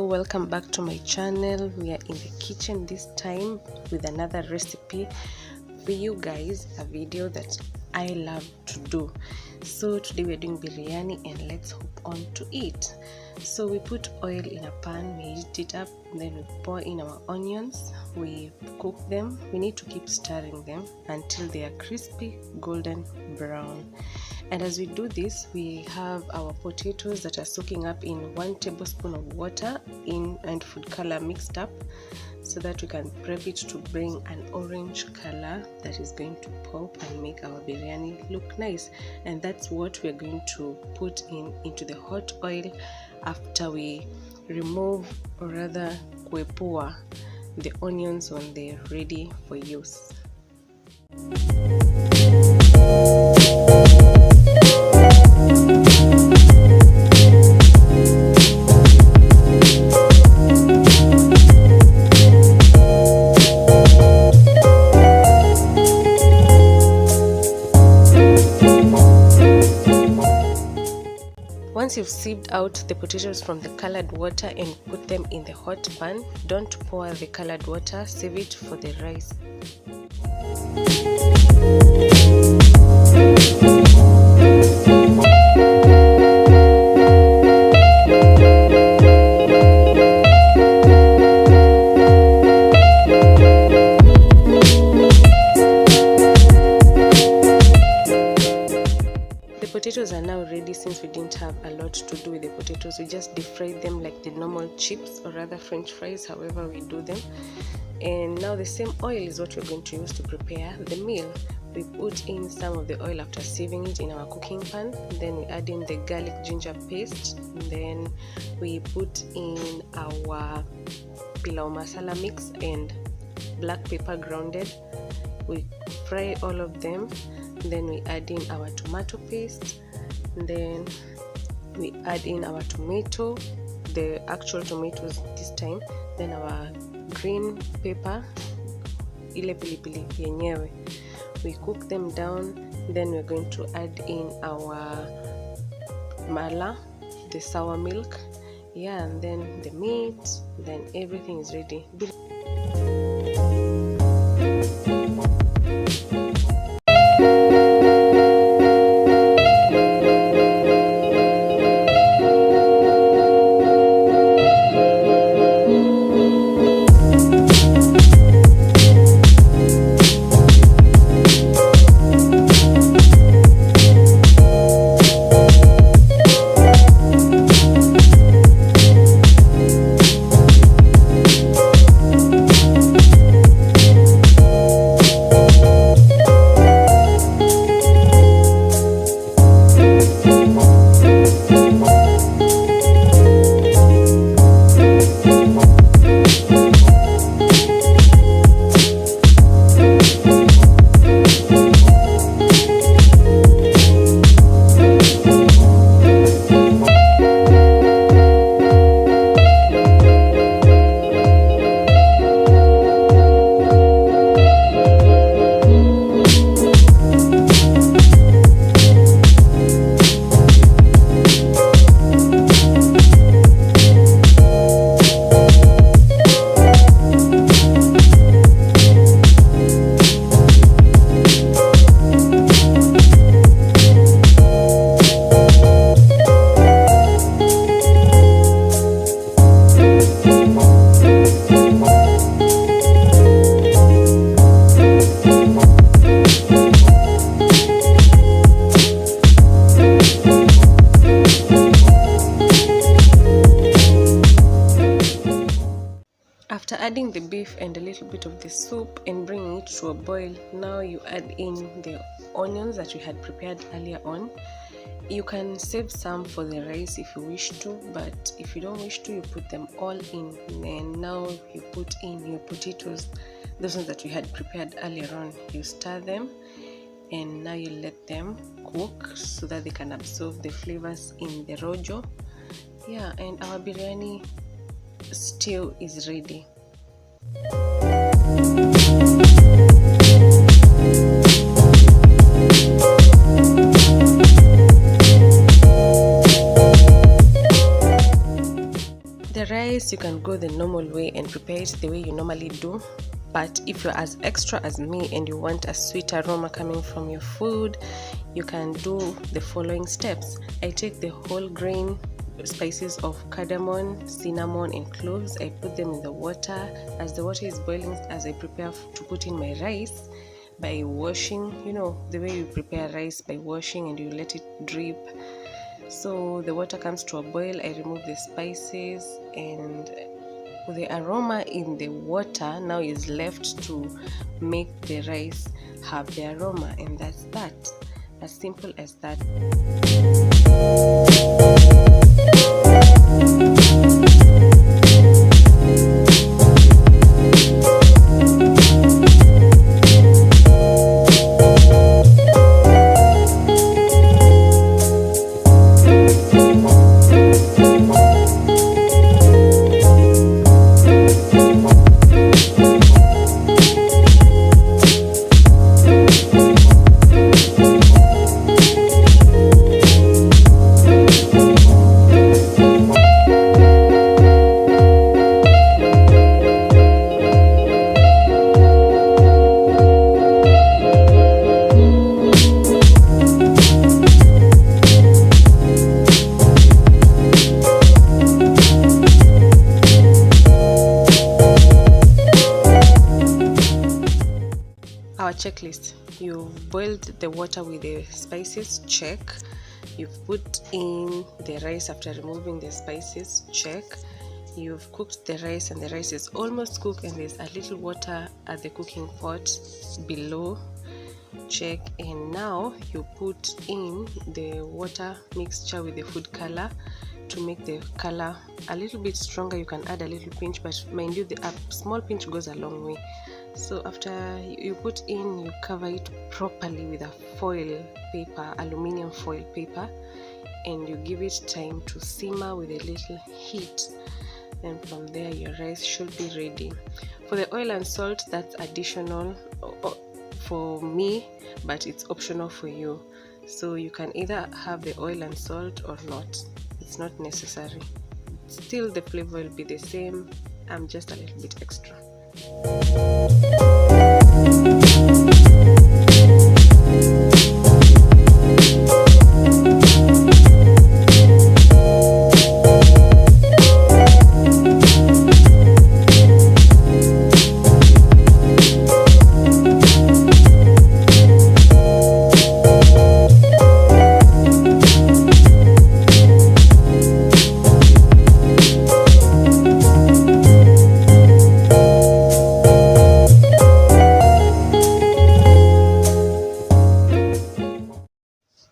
welcome back to my channel. We are in the kitchen this time with another recipe for you guys, a video that I love to do. So today we are doing biryani and let's hop on to it. So we put oil in a pan, we heat it up, then we pour in our onions, we cook them. We need to keep stirring them until they are crispy golden brown. And as we do this, we have our potatoes that are soaking up in 1 tablespoon of water and food color mixed up, so that we can prep it to bring an orange color that is going to pop and make our biryani look nice. And that's what we're going to put into the hot oil after we remove, or rather kuepua, the onions when they're ready for use. Once you've sieved out the potatoes from the colored water and put them in the hot pan, don't pour the colored water, save it for the rice. Potatoes are now ready. Since we didn't have a lot to do with the potatoes, we just deep fried them like the normal chips, or rather french fries, however we do them. And now the same oil is what we're going to use to prepare the meal. We put in some of the oil after sieving it in our cooking pan, then we add in the garlic ginger paste, then we put in our pilau masala mix and black pepper grounded. We fry all of them, then we add in our tomato paste, then we add in our tomato, the actual tomatoes this time, then our green pepper, ile pilipili yenyewe. We cook them down, then we're going to add in our mala, the sour milk, and then the meat, then everything is ready. After adding the beef and a little bit of the soup and bringing it to a boil, now you add in the onions that we had prepared earlier on. You can save some for the rice if you wish to, but if you don't wish to, you put them all in. And now you put in your potatoes, those ones that we had prepared earlier on. You stir them, and now you let them cook so that they can absorb the flavors in the rojo. And our biryani stew is ready. the rice, you can go the normal way and prepare it the way you normally do. But if you're as extra as me and you want a sweet aroma coming from your food, you can do the following steps. I take the whole grain spices of cardamom, cinnamon and cloves. I put them in the water. As the water is boiling, as I prepare to put in my rice, by washing, the way you prepare rice, by washing and you let it drip. So the water comes to a boil, I remove the spices, and the aroma in the water now is left to make the rice have the aroma, and that's that. As simple as that. Our checklist: you've boiled the water with the spices, check. You've put in the rice after removing the spices, check. You've cooked the rice and the rice is almost cooked and there's a little water at the cooking pot below, check. And now you put in the water mixture with the food color to make the color a little bit stronger. You can add a little pinch, but mind you, a small pinch goes a long way. So after you put in, you cover it properly with a foil paper, aluminium foil paper, and you give it time to simmer with a little heat. And from there your rice should be ready. For the oil and salt, that's additional for me, but it's optional for you. So you can either have the oil and salt or not. It's not necessary. Still the flavor will be the same. I'm just a little bit extra.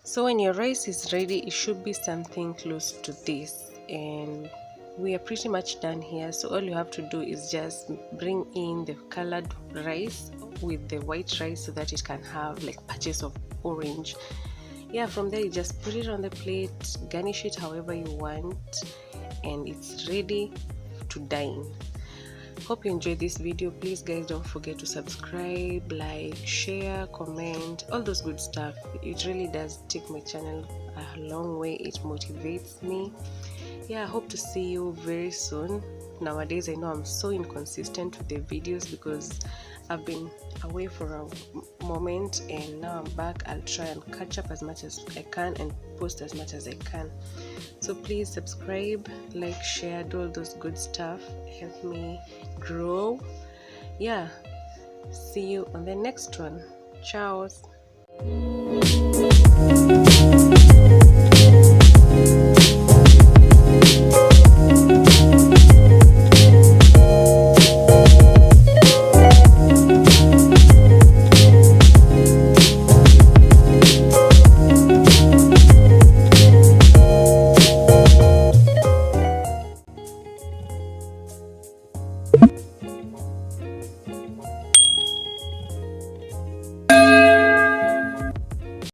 So when your rice is ready, it should be something close to this, and we are pretty much done here. So all you have to do is just bring in the colored rice with the white rice so that it can have like patches of orange. From there you just put it on the plate, garnish it however you want, and it's ready to dine. Hope you enjoyed this video. Please guys, don't forget to subscribe, like, share, comment, all those good stuff. It really does take my channel a long way. It motivates me. I hope to see you very soon. Nowadays I know I'm so inconsistent with the videos because I've been away for a moment, and now I'm back. I'll try and catch up as much as I can and post as much as I can. So please subscribe, like, share, do all those good stuff. Help me grow. See you on the next one. Ciao.